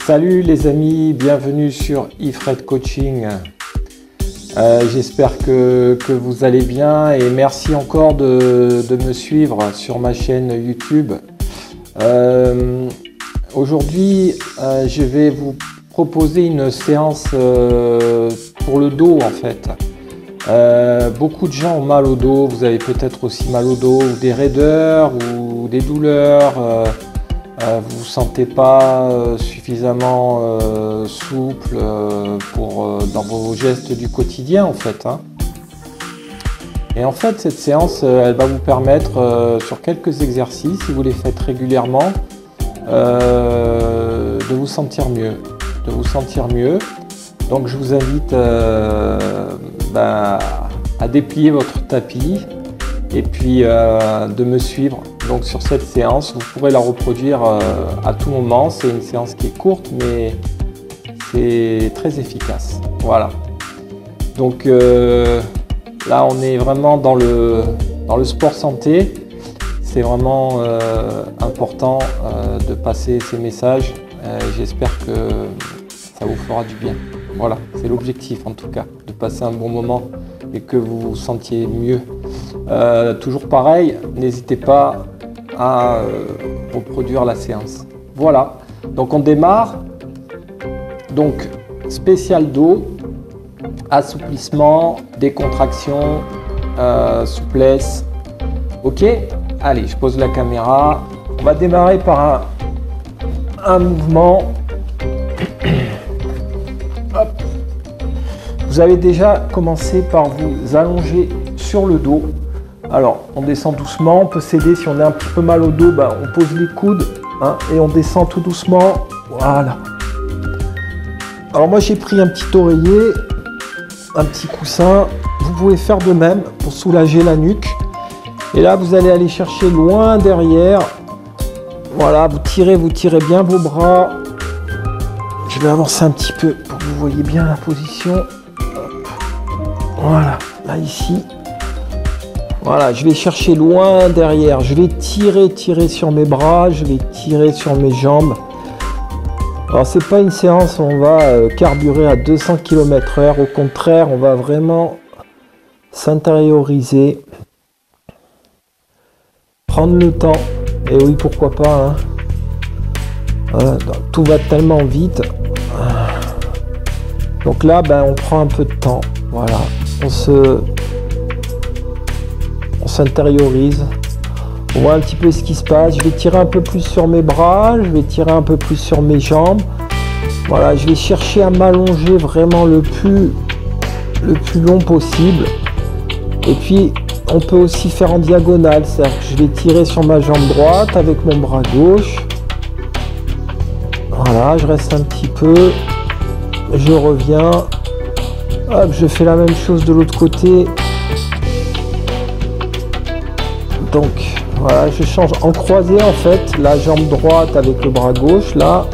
Salut les amis, bienvenue sur Yfred Coaching. J'espère que vous allez bien et merci encore de me suivre sur ma chaîne YouTube. Aujourd'hui, je vais vous proposer une séance pour le dos en fait. Beaucoup de gens ont mal au dos, vous avez peut-être aussi mal au dos, ou des raideurs ou des douleurs. Vous ne vous sentez pas suffisamment souple dans vos gestes du quotidien en fait. Et en fait cette séance elle va vous permettre sur quelques exercices, si vous les faites régulièrement, de vous sentir mieux. Donc je vous invite à déplier votre tapis et puis de me suivre. Donc sur cette séance, vous pourrez la reproduire à tout moment. C'est une séance qui est courte, mais c'est très efficace. Voilà. Donc là, on est vraiment dans le sport santé. C'est vraiment important de passer ces messages. J'espère que ça vous fera du bien. Voilà, c'est l'objectif en tout cas, de passer un bon moment et que vous vous sentiez mieux. Toujours pareil, n'hésitez pas à reproduire la séance. Voilà, donc on démarre. Donc spécial dos, assouplissement, décontraction, souplesse. Ok, allez, je pose la caméra. On va démarrer par un mouvement. Hop. Vous avez déjà commencé par vous allonger sur le dos. Alors, on descend doucement, on peut s'aider si on a un petit peu mal au dos, on pose les coudes et on descend tout doucement. Voilà. Alors moi j'ai pris un petit oreiller, un petit coussin. Vous pouvez faire de même pour soulager la nuque. Et là, vous allez aller chercher loin derrière. Voilà, vous tirez bien vos bras. Je vais avancer un petit peu pour que vous voyez bien la position. Voilà, là ici. Voilà, je vais chercher loin derrière. Je vais tirer sur mes bras, je vais tirer sur mes jambes. Alors c'est pas une séance où on va carburer à 200 km/h. Au contraire, on va vraiment s'intérioriser. Prendre le temps. Et oui, pourquoi pas. Voilà, tout va tellement vite. Donc là, on prend un peu de temps. Voilà, on s'intériorise. On voit un petit peu ce qui se passe. Je vais tirer un peu plus sur mes bras. Je vais tirer un peu plus sur mes jambes. Voilà, je vais chercher à m'allonger vraiment le plus long possible. Et puis, on peut aussi faire en diagonale. C'est-à-dire que je vais tirer sur ma jambe droite avec mon bras gauche. Voilà, je reste un petit peu. Je reviens. Hop, je fais la même chose de l'autre côté. Donc voilà, je change en croisé en fait, la jambe droite avec le bras gauche là.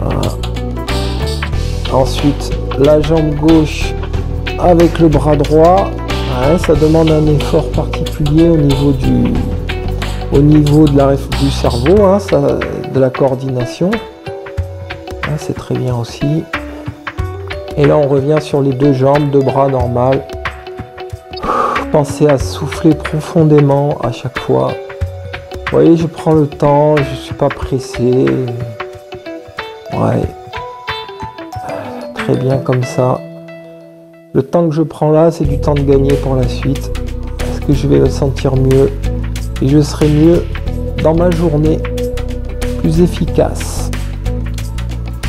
Voilà. Ensuite la jambe gauche avec le bras droit. Ouais, ça demande un effort particulier au niveau du cerveau, de la coordination. C'est très bien aussi. Et là on revient sur les deux jambes, deux bras normal. Pensez à souffler profondément à chaque fois. Vous voyez, je prends le temps, je ne suis pas pressé. Ouais. Très bien comme ça. Le temps que je prends là, c'est du temps de gagner pour la suite. Parce que je vais me sentir mieux. Et je serai mieux dans ma journée. Plus efficace.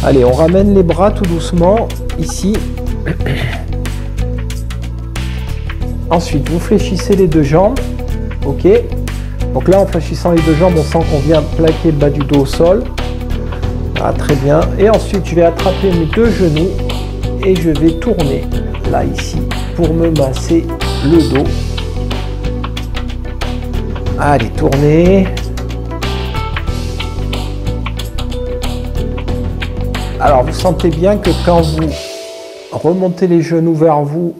Allez, on ramène les bras tout doucement. Ici. Ensuite, vous fléchissez les deux jambes. Ok. Donc là, en fléchissant les deux jambes, on sent qu'on vient plaquer le bas du dos au sol. Ah, très bien. Et ensuite, je vais attraper mes deux genoux et je vais tourner là, ici, pour me masser le dos. Allez, tournez. Alors, vous sentez bien que quand vous remontez les genoux vers vous,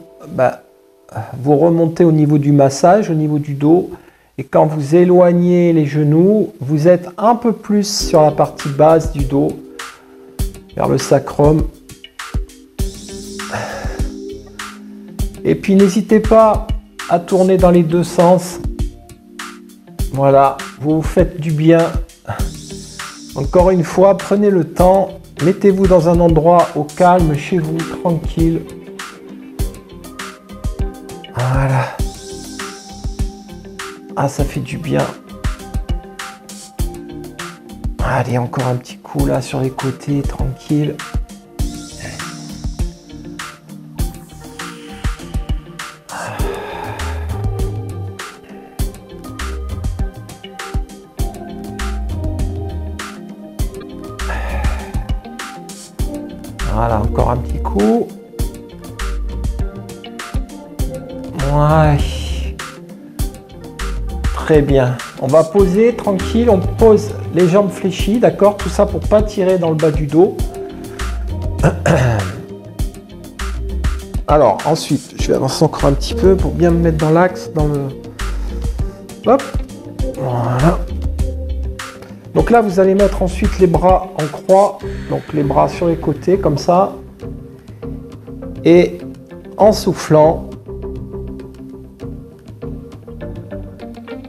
vous remontez au niveau du massage, au niveau du dos. Et quand vous éloignez les genoux, vous êtes un peu plus sur la partie basse du dos. vers le sacrum. Et puis n'hésitez pas à tourner dans les deux sens. Voilà, vous vous faites du bien. Encore une fois, prenez le temps, mettez-vous dans un endroit au calme, chez vous, tranquille. Voilà. Ah, ça fait du bien. Allez, encore un petit coup là sur les côtés, tranquille. Voilà, encore un petit coup. Ouais. Très bien. On va poser tranquille, on pose les jambes fléchies, d'accord? Tout ça pour pas tirer dans le bas du dos. Alors, ensuite, je vais avancer encore un petit peu pour bien me mettre dans l'axe, dans le... Hop. Voilà. Donc là, vous allez mettre ensuite les bras en croix, donc les bras sur les côtés, comme ça. Et en soufflant,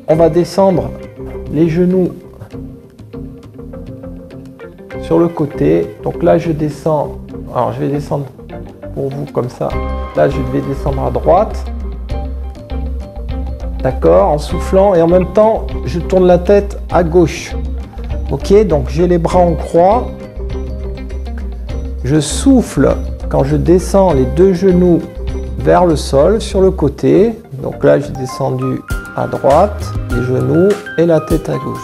on va descendre les genoux sur le côté. Donc là, je descends. Alors, je vais descendre pour vous comme ça. Là, je vais descendre à droite. D'accord, en soufflant. Et en même temps, je tourne la tête à gauche. Ok, donc j'ai les bras en croix. Je souffle quand je descends les deux genoux vers le sol sur le côté. Donc là, j'ai descendu à droite, les genoux et la tête à gauche.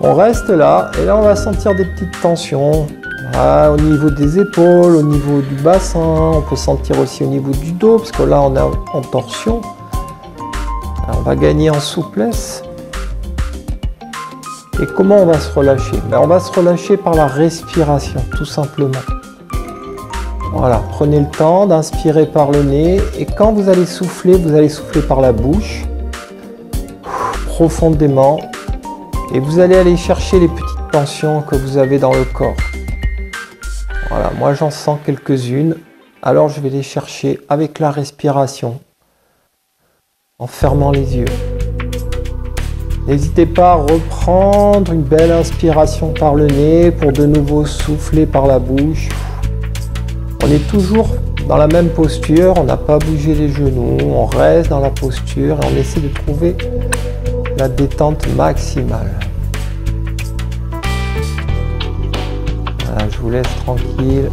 On reste là et là, on va sentir des petites tensions. Voilà, au niveau des épaules, au niveau du bassin. On peut sentir aussi au niveau du dos parce que là, on est en torsion. Alors, on va gagner en souplesse. Et comment on va se relâcher? Ben, on va se relâcher par la respiration, tout simplement. Voilà, prenez le temps d'inspirer par le nez et quand vous allez souffler par la bouche, profondément, et vous allez aller chercher les petites tensions que vous avez dans le corps. Voilà, moi j'en sens quelques-unes, alors je vais les chercher avec la respiration, en fermant les yeux. N'hésitez pas à reprendre une belle inspiration par le nez pour de nouveau souffler par la bouche. On est toujours dans la même posture, on n'a pas bougé les genoux, on reste dans la posture et on essaie de trouver la détente maximale. Voilà, je vous laisse tranquille,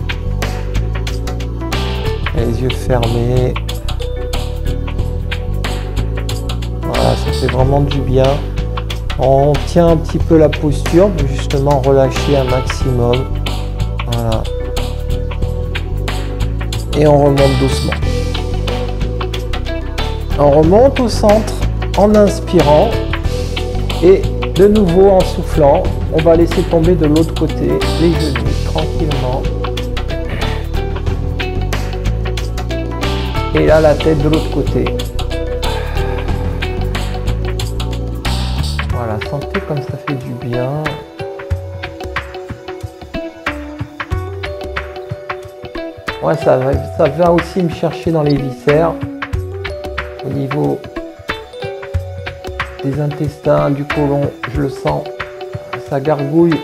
les yeux fermés. Voilà, ça fait vraiment du bien. On tient un petit peu la posture pour justement relâcher un maximum. Voilà. Et on remonte doucement. On remonte au centre en inspirant et de nouveau en soufflant. On va laisser tomber de l'autre côté les genoux tranquillement. Et là la tête de l'autre côté. Voilà, sentez comme ça fait du bien. Ouais, ça va aussi me chercher dans les viscères, au niveau des intestins, du côlon, je le sens, ça gargouille.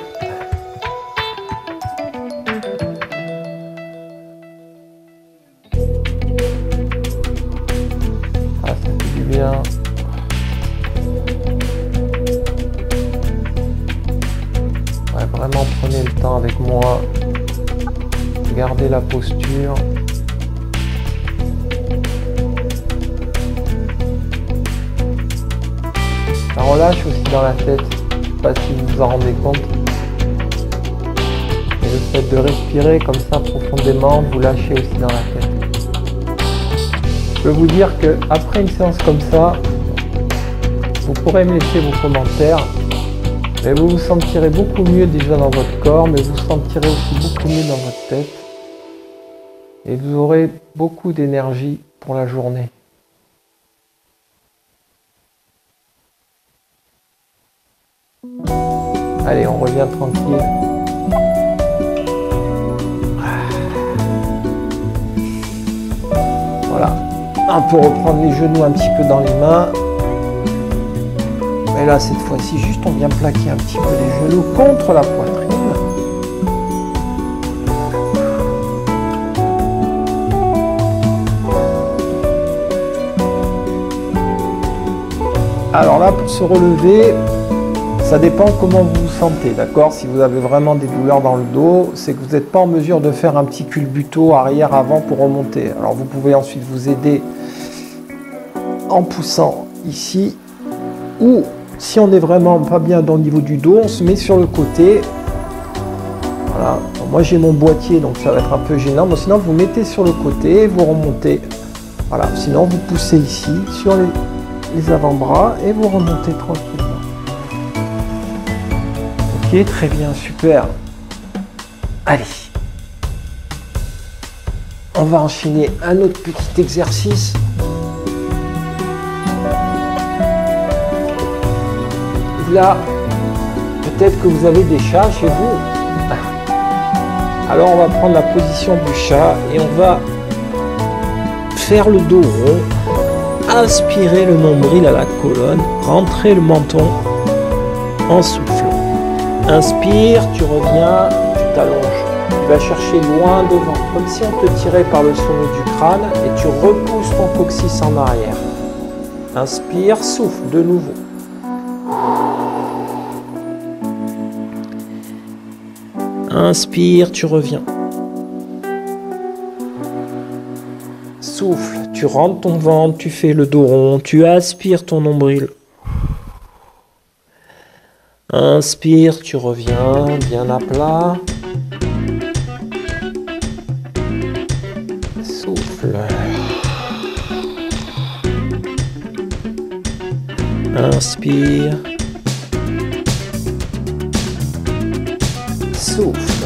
Ah, ça fait du bien. Ouais, vraiment prenez le temps avec moi. Gardez la posture. Ça relâche aussi dans la tête. Je ne sais pas si vous vous en rendez compte. Et le fait de respirer comme ça profondément, vous lâchez aussi dans la tête. Je peux vous dire qu'après une séance comme ça, vous pourrez me laisser vos commentaires. Mais vous vous sentirez beaucoup mieux déjà dans votre corps, mais vous vous sentirez aussi beaucoup mieux dans votre tête. Et vous aurez beaucoup d'énergie pour la journée. Allez, on revient tranquille. On peut reprendre les genoux un petit peu dans les mains. Et là, cette fois-ci, juste on vient plaquer un petit peu les genoux contre la poitrine. Alors là, pour se relever, ça dépend comment vous vous sentez, d'accord? Si vous avez vraiment des douleurs dans le dos, c'est que vous n'êtes pas en mesure de faire un petit culbuto arrière-avant pour remonter. Alors vous pouvez ensuite vous aider en poussant ici, ou si on n'est vraiment pas bien au niveau du dos, on se met sur le côté. Voilà. Bon, moi j'ai mon boîtier, donc ça va être un peu gênant. Mais sinon vous mettez sur le côté, vous remontez. Voilà. Sinon vous poussez ici sur les avant-bras et vous remontez tranquillement. Ok, très bien, super. Allez. On va enchaîner un autre petit exercice. Là, peut-être que vous avez des chats chez vous. Alors on va prendre la position du chat et on va faire le dos rond, inspirer le nombril à la colonne, rentrer le menton en soufflant. Inspire, tu reviens, tu t'allonges. Tu vas chercher loin devant, comme si on te tirait par le sommet du crâne et tu repousses ton coccyx en arrière. Inspire, souffle de nouveau. Inspire, tu reviens. Souffle, tu rentres ton ventre, tu fais le dos rond, tu aspires ton nombril. Inspire, tu reviens bien à plat. Souffle. Inspire. Souffle.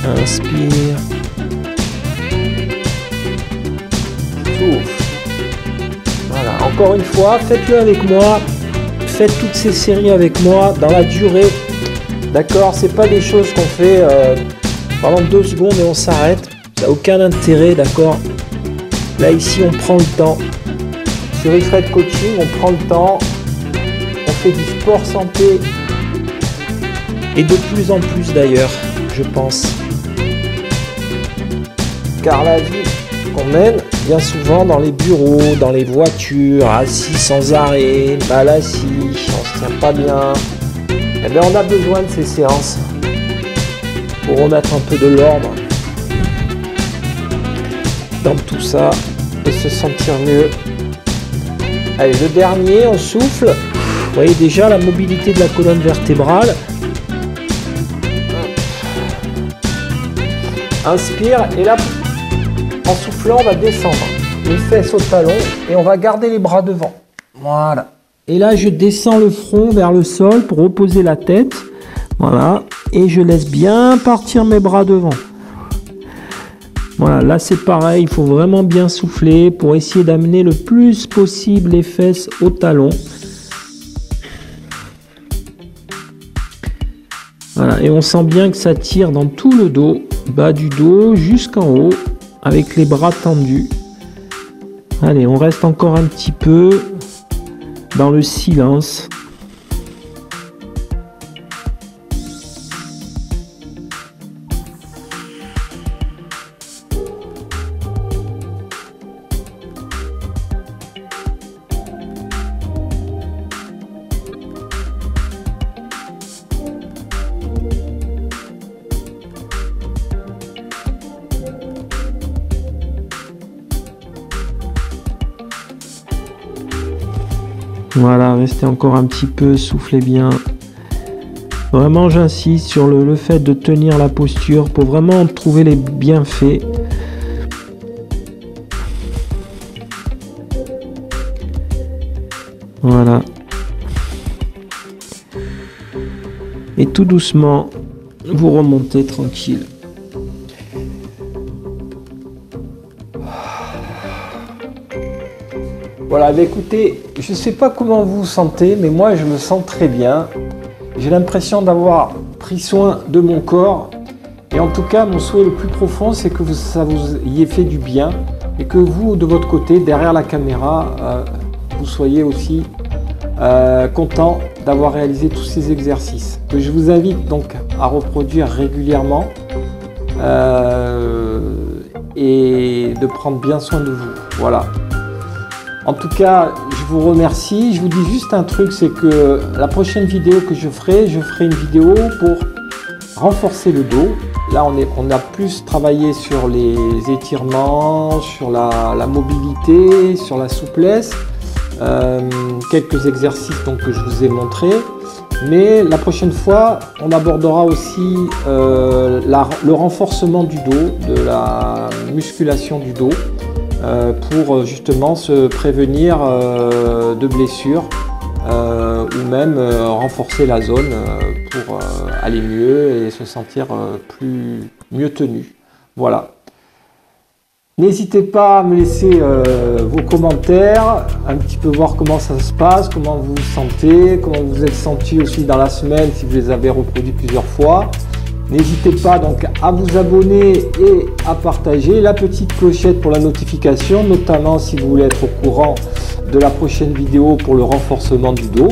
Inspire. Souffle. Voilà, encore une fois, faites-le avec moi. Faites toutes ces séries avec moi dans la durée. D'accord, c'est pas des choses qu'on fait pendant 2 secondes et on s'arrête. Ça n'a aucun intérêt, d'accord. Là, ici, on prend le temps. Sur Ifred Coaching, on prend le temps. On fait du sport santé. Et de plus en plus d'ailleurs, je pense. Car la vie qu'on mène, bien souvent dans les bureaux, dans les voitures, assis sans arrêt, mal assis, on se tient pas bien. Eh bien, on a besoin de ces séances pour remettre un peu de l'ordre dans tout ça et se sentir mieux. Allez, le dernier, on souffle. Vous voyez déjà la mobilité de la colonne vertébrale. Inspire et là, en soufflant, on va descendre les fesses au talon et on va garder les bras devant. Voilà. Et là, je descends le front vers le sol pour reposer la tête. Voilà. Et je laisse bien partir mes bras devant. Voilà, là c'est pareil, il faut vraiment bien souffler pour essayer d'amener le plus possible les fesses au talon. Voilà, et on sent bien que ça tire dans tout le dos, bas du dos jusqu'en haut, avec les bras tendus. Allez, on reste encore un petit peu dans le silence. Voilà, restez encore un petit peu, soufflez bien. Vraiment, j'insiste sur le fait de tenir la posture pour vraiment trouver les bienfaits. Voilà. Et tout doucement, vous remontez tranquille. Voilà, bah écoutez, je ne sais pas comment vous vous sentez, mais moi je me sens très bien. J'ai l'impression d'avoir pris soin de mon corps Et en tout cas, mon souhait le plus profond, c'est que ça vous y ait fait du bien et que vous, de votre côté, derrière la caméra, vous soyez aussi content d'avoir réalisé tous ces exercices. Que je vous invite donc à reproduire régulièrement et de prendre bien soin de vous. Voilà. En tout cas, je vous remercie. Je vous dis juste un truc, c'est que la prochaine vidéo que je ferai une vidéo pour renforcer le dos. Là, on a plus travaillé sur les étirements, sur la mobilité, sur la souplesse, quelques exercices donc, que je vous ai montrés. Mais la prochaine fois, on abordera aussi le renforcement du dos, de la musculation du dos, pour justement se prévenir de blessures ou même renforcer la zone pour aller mieux et se sentir mieux tenu. Voilà. N'hésitez pas à me laisser vos commentaires, un petit peu voir comment ça se passe, comment vous vous sentez, comment vous êtes senti aussi dans la semaine si vous les avez reproduits plusieurs fois. N'hésitez pas donc à vous abonner et à partager, la petite clochette pour la notification, notamment si vous voulez être au courant de la prochaine vidéo pour le renforcement du dos.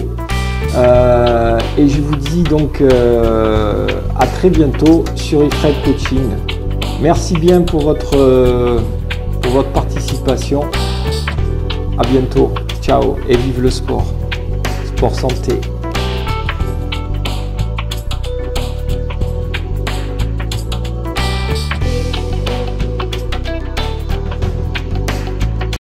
Et je vous dis donc à très bientôt sur Ifred Coaching. Merci bien pour votre participation. À bientôt. Ciao et vive le sport. Sport santé.